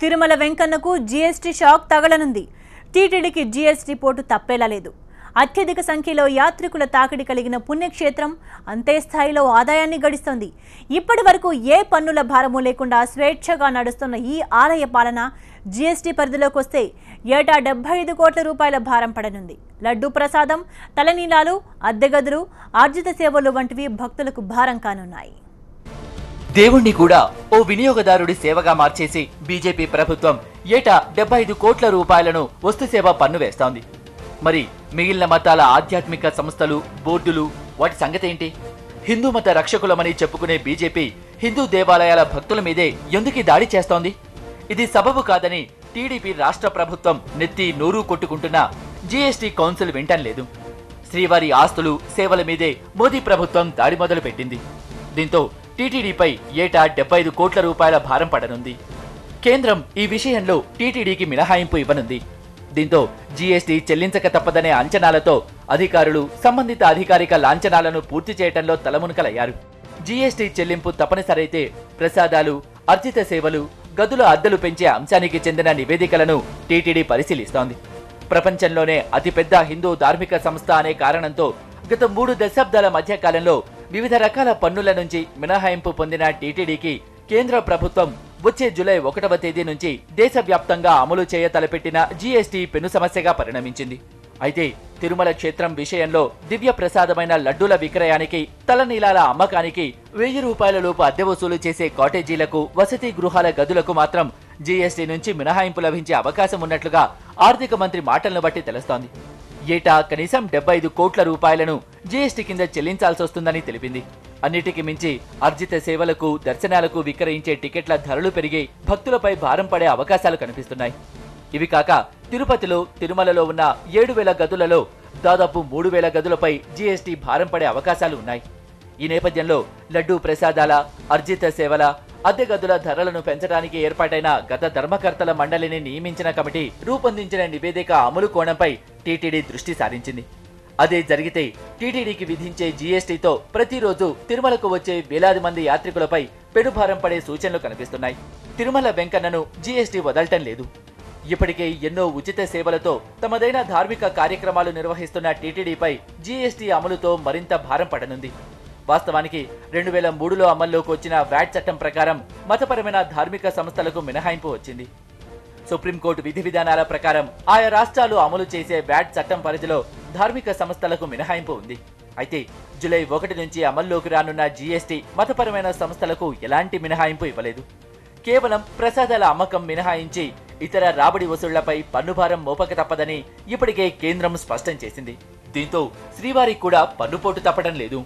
తిరుమల వెంకన్నకు GST shock తగలనుంది. టీటీడీకి జీఎస్టీ పోటు తప్పేలా లేదు. అత్యధిక సంఖ్యలో యాత్రికుల తాకిడి కలిగిన పుణ్యక్షేత్రం అంతే స్థాయిలో ఆదాయాన్ని గడిస్తోంది. ఇప్పటి వరకు ఏ పన్నుల భారము లేకుండా స్వేచ్ఛగా నడుస్తున్న ఈ ఆలయ పాలన జీఎస్టీ పరిధిలోకి వస్తే ఏటా 75 కోట్ల రూపాయల భారం పడనుంది. లడ్డూ ప్రసాదం, తలనీలాలు, అద్దెగదులు, ఆర్జిత సేవలు వంటివి భక్తులకు భారం కానున్నాయి. దేవుణ్ణి కూడా ఓ వినియోగదారుడి సేవగా మార్చేసి బీజేపీ ప్రభుత్వం ఏటా 75 కోట్ల రూపాయలను వస్తు సేవ పన్ను వేస్తోంది. మరి మిగిలిన మతాల ఆధ్యాత్మిక సంస్థలు, బోర్డులు వాటి సంగతేంటి? హిందూ మత రక్షకులమని చెప్పుకునే బీజేపీ హిందూ దేవాలయాల భక్తుల మీదే ఎందుకు దాడి చేస్తోంది? ఇది సబబు కాదని టీడీపీ రాష్ట్ర ప్రభుత్వం నెత్తి నోరు కొట్టుకుంటున్నా జీఎస్టీ కౌన్సిల్ వింటం లేదు. శ్రీవారి ఆస్తులు, సేవల మీదే మోదీ ప్రభుత్వం దాడి మొదలు పెట్టింది. దీంతో టీటీడీపై ఏటా 75 కోట్ల రూపాయల భారం పడనుంది. కేంద్రం ఈ విషయంలో టీటీడీకి మినహాయింపు ఇవ్వనుంది. దీంతో జీఎస్టీ చెల్లించక తప్పదనే అంచనాలతో అధికారులు సంబంధిత అధికారిక లాంఛనాలను పూర్తి చేయడంలో తలమునకలయ్యారు. జీఎస్టీ చెల్లింపు తప్పనిసరైతే ప్రసాదాలు, అర్జిత సేవలు, గదుల అద్దెలు పెంచే అంశానికి చెందిన నివేదికలను టీటీడీ పరిశీలిస్తోంది. ప్రపంచంలోనే అతిపెద్ద హిందూ ధార్మిక సంస్థ అనే కారణంతో గత 3 దశాబ్దాల మధ్య కాలంలో వివిధ రకాల పన్నుల నుంచి మినహాయింపు పొందిన టీటీడీకి కేంద్ర ప్రభుత్వం వచ్చే జూలై 1వ తేదీ నుంచి దేశవ్యాప్తంగా అమలు చేయ తలపెట్టిన జీఎస్టీ పెను సమస్యగా పరిణమించింది. అయితే తిరుమల క్షేత్రం విషయంలో దివ్య ప్రసాదమైన లడ్డూల విక్రయానికి, తలనీలాల అమ్మకానికి 1000 రూపాయల లోపు అద్దె వసూలు చేసే కాటేజీలకు, వసతి గృహాల గదులకు మాత్రం జీఎస్టీ నుంచి మినహాయింపు లభించే అవకాశం ఉన్నట్లుగా ఆర్థిక మంత్రి మాటలను బట్టి తెలుస్తోంది. ఏటా కనీసం 75 కోట్ల రూపాయలను జీఎస్టీ కింద చెల్లించాల్సి వస్తుందని తెలిపింది. అన్నిటికీ మించి అర్జిత సేవలకు, దర్శనాలకు విక్రయించే టికెట్ల ధరలు పెరిగి భక్తులపై భారం పడే అవకాశాలు కనిపిస్తున్నాయి. ఇవి కాక తిరుపతిలో, తిరుమలలో ఉన్న 7000 గదులలో దాదాపు 3000 గదులపై జీఎస్టీ భారం పడే అవకాశాలు ఉన్నాయి. ఈ నేపథ్యంలో లడ్డూ ప్రసాదాల, అర్జిత సేవల, అద్దె గదుల ధరలను పెంచడానికి ఏర్పాటైన గత ధర్మకర్తల మండలిని నియమించిన కమిటీ రూపొందించిన నివేదిక అమలు కోణంపై టీటీడీ దృష్టి సారించింది. అదే జరిగితే టీటీడీకి విధించే జీఎస్టీతో ప్రతిరోజు తిరుమలకు వచ్చే వేలాది మంది యాత్రికులపై పెనుభారం పడే సూచనలు కనిపిస్తున్నాయి. తిరుమల వెంకన్నను జీఎస్టీ వదలటం లేదు. ఇప్పటికే ఎన్నో ఉచిత సేవలతో తమదైన ధార్మిక కార్యక్రమాలు నిర్వహిస్తున్న టీటీడీపై జీఎస్టీ అమలుతో మరింత భారం పడనుంది. వాస్తవానికి 2003లో అమల్లోకి వచ్చిన వ్యాట్ చట్టం ప్రకారం మతపరమైన ధార్మిక సంస్థలకు మినహాయింపు వచ్చింది. సుప్రీంకోర్టు విధి విధానాల ప్రకారం ఆయా రాష్ట్రాలు అమలు చేసే వ్యాట్ చట్టం పరిధిలో ధార్మిక సంస్థలకు మినహాయింపు ఉంది. అయితే జూలై 1 నుంచి అమల్లోకి రానున్న జీఎస్టీ మతపరమైన సంస్థలకు ఎలాంటి మినహాయింపు ఇవ్వలేదు. కేవలం ప్రసాదాల అమ్మకం మినహాయించి ఇతర రాబడి వసూళ్లపై పన్నుభారం మోపక తప్పదని ఇప్పటికే కేంద్రం స్పష్టం చేసింది. దీంతో శ్రీవారికి కూడా పన్నుపోటు తప్పడం లేదు.